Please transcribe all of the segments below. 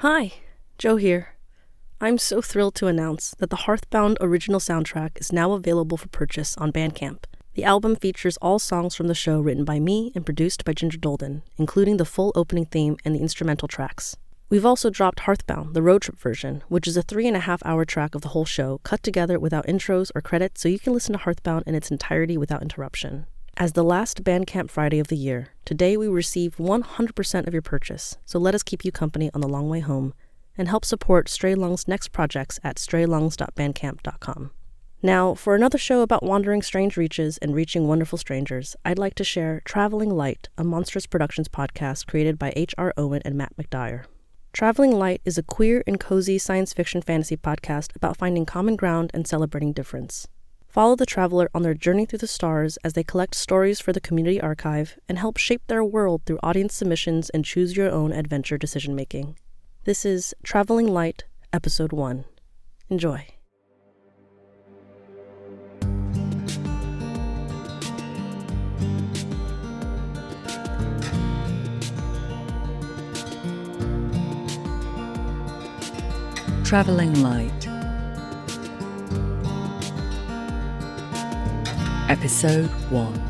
Hi, Joe here. I'm so thrilled to announce that the Hearthbound original soundtrack is now available for purchase on Bandcamp. The album features all songs from the show written by me and produced by Ginger Dolden, including the full opening theme and the instrumental tracks. We've also dropped Hearthbound, the road trip version, which is a 3.5-hour track of the whole show, cut together without intros or credits, so you can listen to Hearthbound in its entirety without interruption. As the last Bandcamp Friday of the year, today we receive 100% of your purchase, so let us keep you company on the long way home, and help support Stray Lung's next projects at straylungs.bandcamp.com. Now, for another show about wandering strange reaches and reaching wonderful strangers, I'd like to share Traveling Light, a Monstrous Productions podcast created by H.R. Owen and Matt McDyre. Traveling Light is a queer and cozy science fiction fantasy podcast about finding common ground and celebrating difference. Follow the traveler on their journey through the stars as they collect stories for the community archive and help shape their world through audience submissions and choose-your-own adventure decision-making. This is Traveling Light, Episode 1. Enjoy. Traveling Light, Episode 1.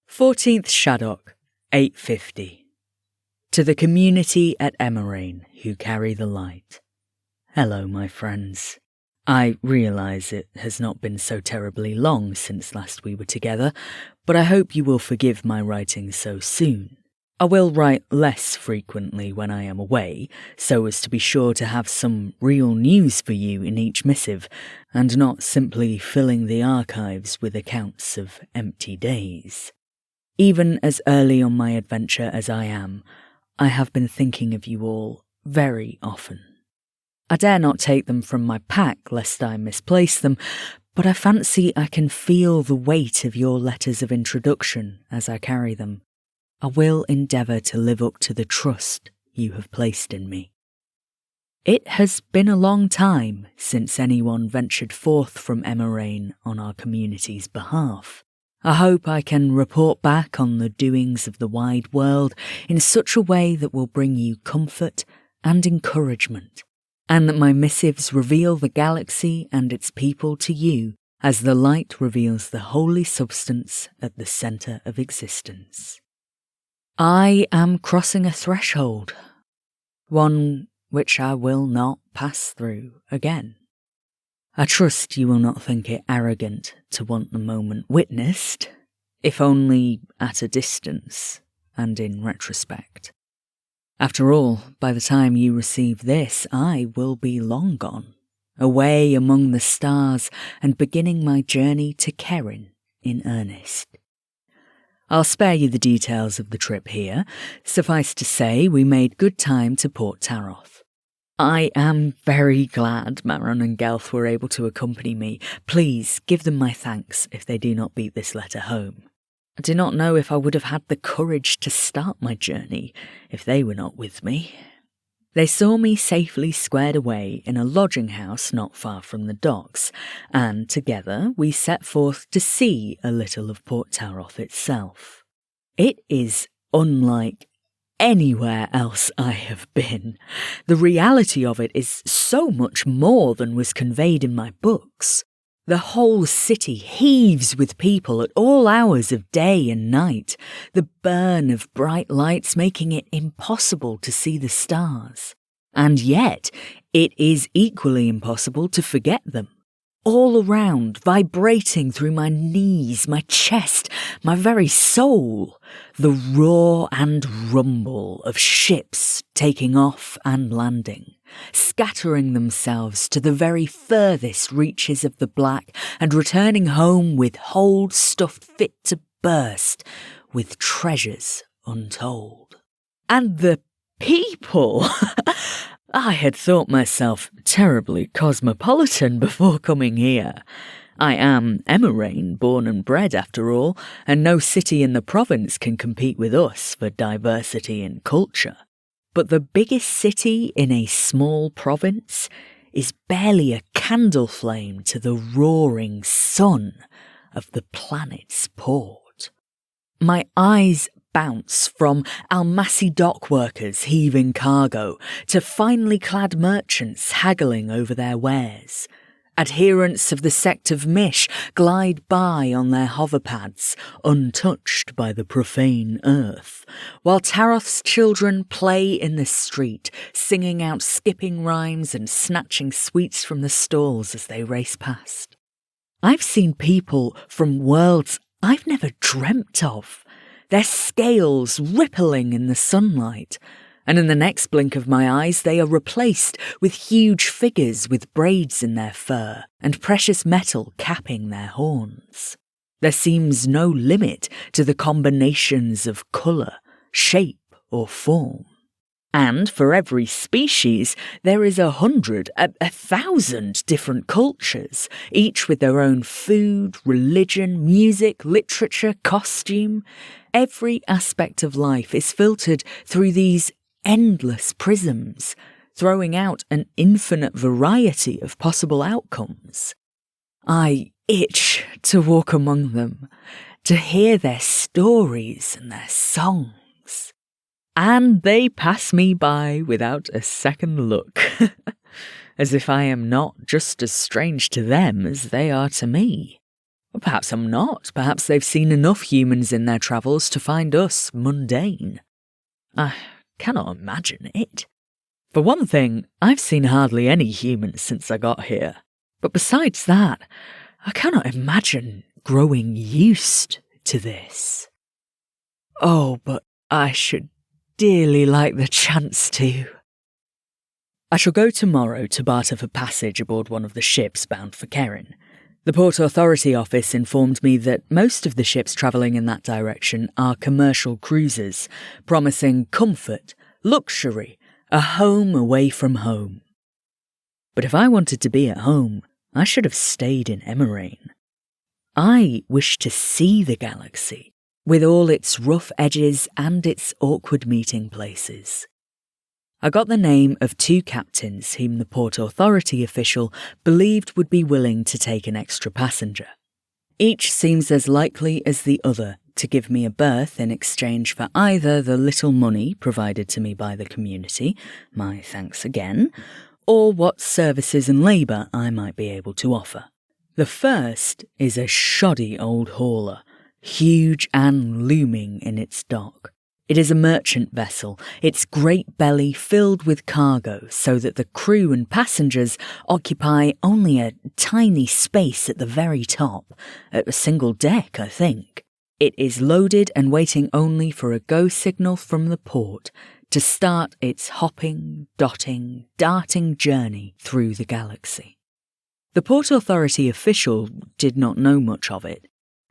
"14th Shaddock, 8:50. To the community at Emarain who carry the light. Hello, my friends. I realise it has not been so terribly long since last we were together, but I hope you will forgive my writing so soon. I will write less frequently when I am away, so as to be sure to have some real news for you in each missive, and not simply filling the archives with accounts of empty days. Even as early on my adventure as I am, I have been thinking of you all very often. I dare not take them from my pack lest I misplace them, but I fancy I can feel the weight of your letters of introduction as I carry them. I will endeavour to live up to the trust you have placed in me. It has been a long time since anyone ventured forth from Emarain on our community's behalf. I hope I can report back on the doings of the wide world in such a way that will bring you comfort and encouragement, and that my missives reveal the galaxy and its people to you as the light reveals the holy substance at the centre of existence. I am crossing a threshold, one which I will not pass through again. I trust you will not think it arrogant to want the moment witnessed, if only at a distance and in retrospect. After all, by the time you receive this, I will be long gone, away among the stars and beginning my journey to Kerin in earnest. I'll spare you the details of the trip here. Suffice to say, we made good time to Port Taroth. I am very glad Maron and Gelth were able to accompany me. Please give them my thanks if they do not beat this letter home. I do not know if I would have had the courage to start my journey if they were not with me. They saw me safely squared away in a lodging house not far from the docks, and together we set forth to see a little of Port Taroth itself. It is unlike anywhere else I have been. The reality of it is so much more than was conveyed in my books. The whole city heaves with people at all hours of day and night, the burn of bright lights making it impossible to see the stars. And yet, it is equally impossible to forget them. All around, vibrating through my knees, my chest, my very soul, the roar and rumble of ships taking off and landing, scattering themselves to the very furthest reaches of the black and returning home with holds stuffed fit to burst, with treasures untold. And the people! I had thought myself terribly cosmopolitan before coming here. I am Emirain, born and bred after all, and no city in the province can compete with us for diversity in culture. But the biggest city in a small province is barely a candle flame to the roaring sun of the planet's port. My eyes bounce from Almasi dock workers heaving cargo to finely clad merchants haggling over their wares. Adherents of the sect of Mish glide by on their hoverpads, untouched by the profane earth, while Taroth's children play in the street, singing out skipping rhymes and snatching sweets from the stalls as they race past. I've seen people from worlds I've never dreamt of, their scales rippling in the sunlight, and in the next blink of my eyes they are replaced with huge figures with braids in their fur and precious metal capping their horns. There seems no limit to the combinations of colour, shape or form. And for every species there is 100, 1,000 different cultures, each with their own food, religion, music, literature, costume. Every aspect of life is filtered through these endless prisms, throwing out an infinite variety of possible outcomes. I itch to walk among them, to hear their stories and their songs. And they pass me by without a second look, as if I am not just as strange to them as they are to me. Or perhaps I'm not. Perhaps they've seen enough humans in their travels to find us mundane. I cannot imagine it. For one thing, I've seen hardly any humans since I got here. But besides that, I cannot imagine growing used to this. Oh, but I should dearly like the chance to. I shall go tomorrow to barter for passage aboard one of the ships bound for Kerin. The Port Authority office informed me that most of the ships travelling in that direction are commercial cruisers, promising comfort, luxury, a home away from home. But if I wanted to be at home, I should have stayed in Emirain. I wish to see the galaxy, with all its rough edges and its awkward meeting places. I got the name of 2 captains whom the Port Authority official believed would be willing to take an extra passenger. Each seems as likely as the other to give me a berth in exchange for either the little money provided to me by the community, my thanks again, or what services and labour I might be able to offer. The first is a shoddy old hauler, huge and looming in its dock. It is a merchant vessel, its great belly filled with cargo so that the crew and passengers occupy only a tiny space at the very top, at a single deck, I think. It is loaded and waiting only for a go signal from the port to start its hopping, dotting, darting journey through the galaxy. The Port Authority official did not know much of it,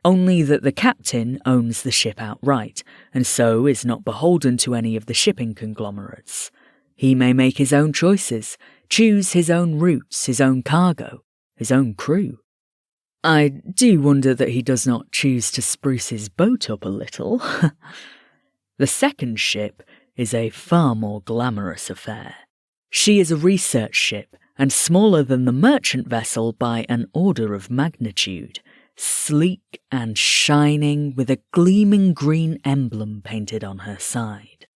only that the captain owns the ship outright, and so is not beholden to any of the shipping conglomerates. He may make his own choices, choose his own routes, his own cargo, his own crew. I do wonder that he does not choose to spruce his boat up a little. The second ship is a far more glamorous affair. She is a research ship, and smaller than the merchant vessel by an order of magnitude, sleek and shining with a gleaming green emblem painted on her side.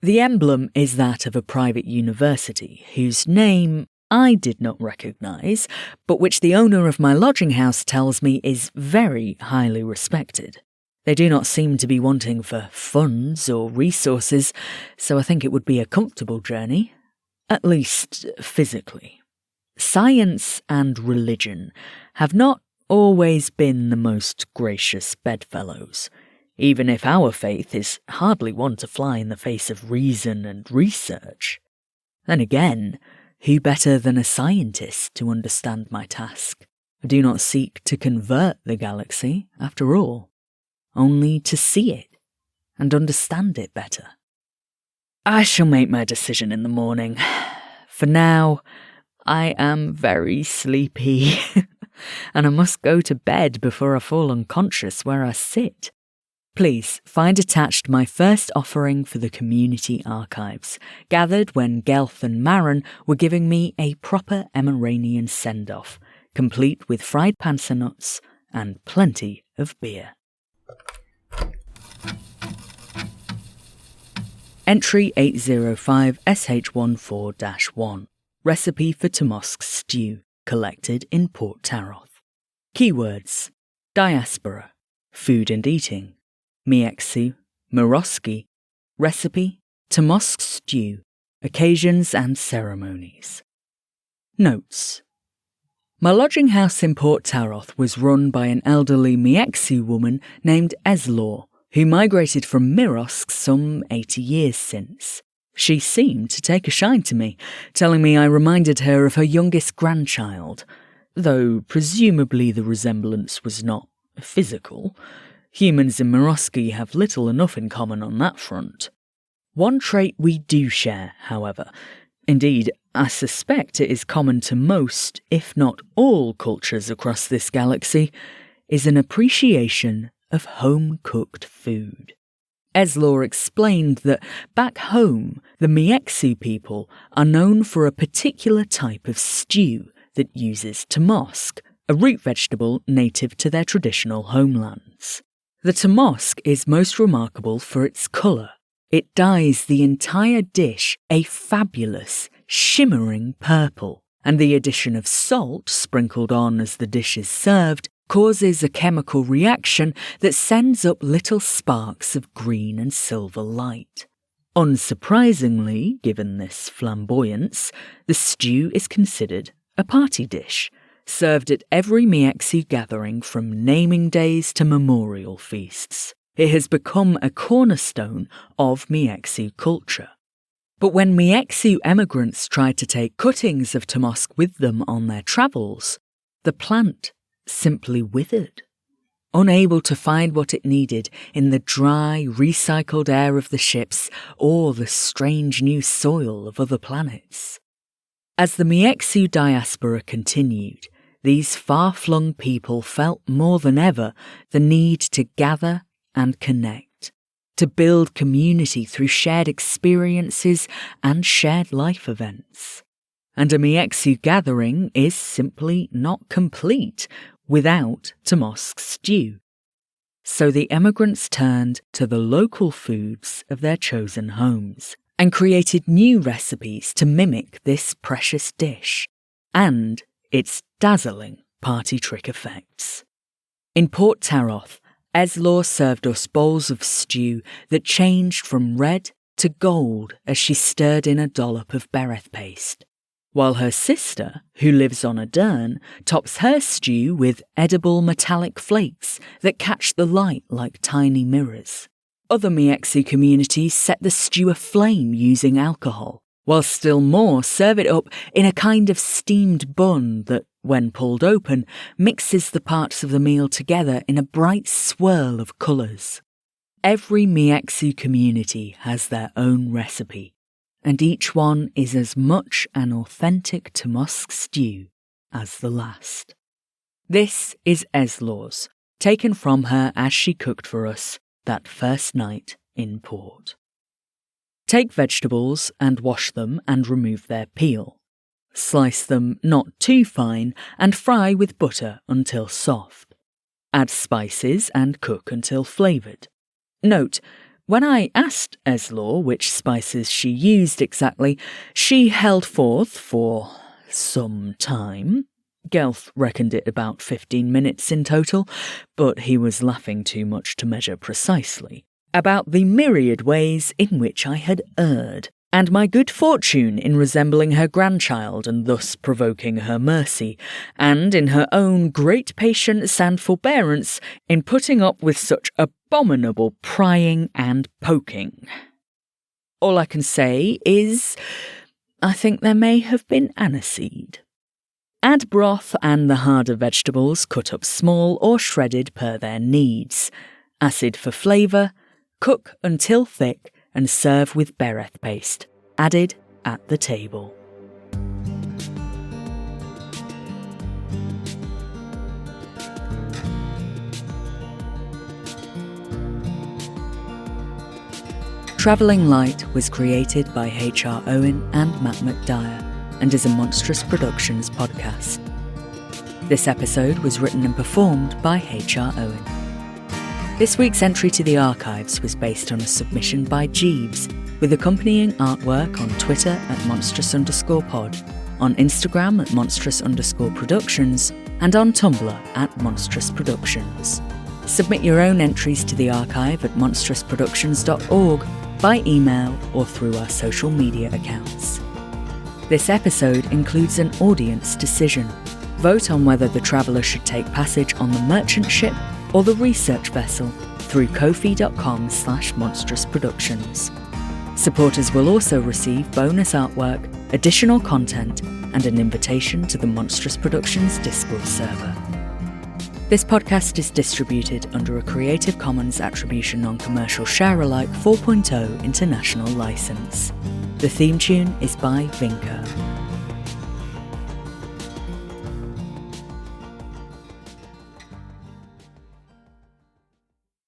The emblem is that of a private university, whose name I did not recognise, but which the owner of my lodging house tells me is very highly respected. They do not seem to be wanting for funds or resources, so I think it would be a comfortable journey, at least physically. Science and religion have not always been the most gracious bedfellows, even if our faith is hardly one to fly in the face of reason and research. Then again, who better than a scientist to understand my task? I do not seek to convert the galaxy, after all, only to see it and understand it better. I shall make my decision in the morning. For now, I am very sleepy. and I must go to bed before I fall unconscious where I sit. Please find attached my first offering for the community archives, gathered when Gelth and Maren were giving me a proper Emeranian send-off, complete with fried panzer nuts and plenty of beer. Entry 805 SH14-1. Recipe for Tomosk stew, collected in Port Taroth. Keywords: diaspora, food and eating, Miexu, Muroski, recipe, Tomosk stew, occasions and ceremonies. Notes: my lodging house in Port Taroth was run by an elderly Miexu woman named Eslor, who migrated from Mirosk some 80 years since. She seemed to take a shine to me, telling me I reminded her of her youngest grandchild, though presumably the resemblance was not physical. Humans in Muroski have little enough in common on that front. One trait we do share, however, indeed, I suspect it is common to most, if not all, cultures across this galaxy, is an appreciation of home-cooked food. Eslor explained that back home, the Miexu people are known for a particular type of stew that uses tomosk, a root vegetable native to their traditional homelands. The tomosk is most remarkable for its colour. It dyes the entire dish a fabulous, shimmering purple, and the addition of salt sprinkled on as the dish is served causes a chemical reaction that sends up little sparks of green and silver light. Unsurprisingly, given this flamboyance, the stew is considered a party dish, served at every Miexu gathering from naming days to memorial feasts. It has become a cornerstone of Miexu culture. But when Miexu emigrants tried to take cuttings of tomosk with them on their travels, the plant simply withered. Unable to find what it needed in the dry, recycled air of the ships or the strange new soil of other planets. As the Miexu diaspora continued, these far-flung people felt more than ever the need to gather and connect, to build community through shared experiences and shared life events. And a Miexu gathering is simply not complete without tomosk stew. So the emigrants turned to the local foods of their chosen homes and created new recipes to mimic this precious dish and its dazzling party trick effects. In Port Taroth, Eslor served us bowls of stew that changed from red to gold as she stirred in a dollop of bereth paste, while her sister, who lives on a dern, tops her stew with edible metallic flakes that catch the light like tiny mirrors. Other Miexu communities set the stew aflame using alcohol, while still more serve it up in a kind of steamed bun that, when pulled open, mixes the parts of the meal together in a bright swirl of colours. Every Miexu community has their own recipe, and each one is as much an authentic tomosk stew as the last. This is Eslor's, taken from her as she cooked for us that first night in port. Take vegetables and wash them and remove their peel. Slice them not too fine and fry with butter until soft. Add spices and cook until flavoured. Note, when I asked Eslor which spices she used exactly, she held forth for some time. Gelth reckoned it about 15 minutes in total, but he was laughing too much to measure precisely, about the myriad ways in which I had erred, and my good fortune in resembling her grandchild and thus provoking her mercy, and in her own great patience and forbearance in putting up with such abominable prying and poking. All I can say is, I think there may have been aniseed. Add broth and the harder vegetables cut up small or shredded per their needs. Acid for flavour. Cook until thick and serve with bereth paste, added at the table. Travelling Light was created by HR Owen and Matt McDyre and is a Monstrous Productions podcast. This episode was written and performed by HR Owen. This week's entry to the archives was based on a submission by Jeeves, with accompanying artwork on Twitter at monstrous_pod, on Instagram at monstrous_productions, and on Tumblr at Monstrous Productions. Submit your own entries to the archive at monstrousproductions.org by email or through our social media accounts. This episode includes an audience decision. Vote on whether the traveller should take passage on the merchant ship or the research vessel through ko-fi.com/monstrousproductions. Supporters will also receive bonus artwork, additional content, and an invitation to the Monstrous Productions Discord server. This podcast is distributed under a Creative Commons Attribution Non-Commercial Share-alike 4.0 international license. The theme tune is by Vinco.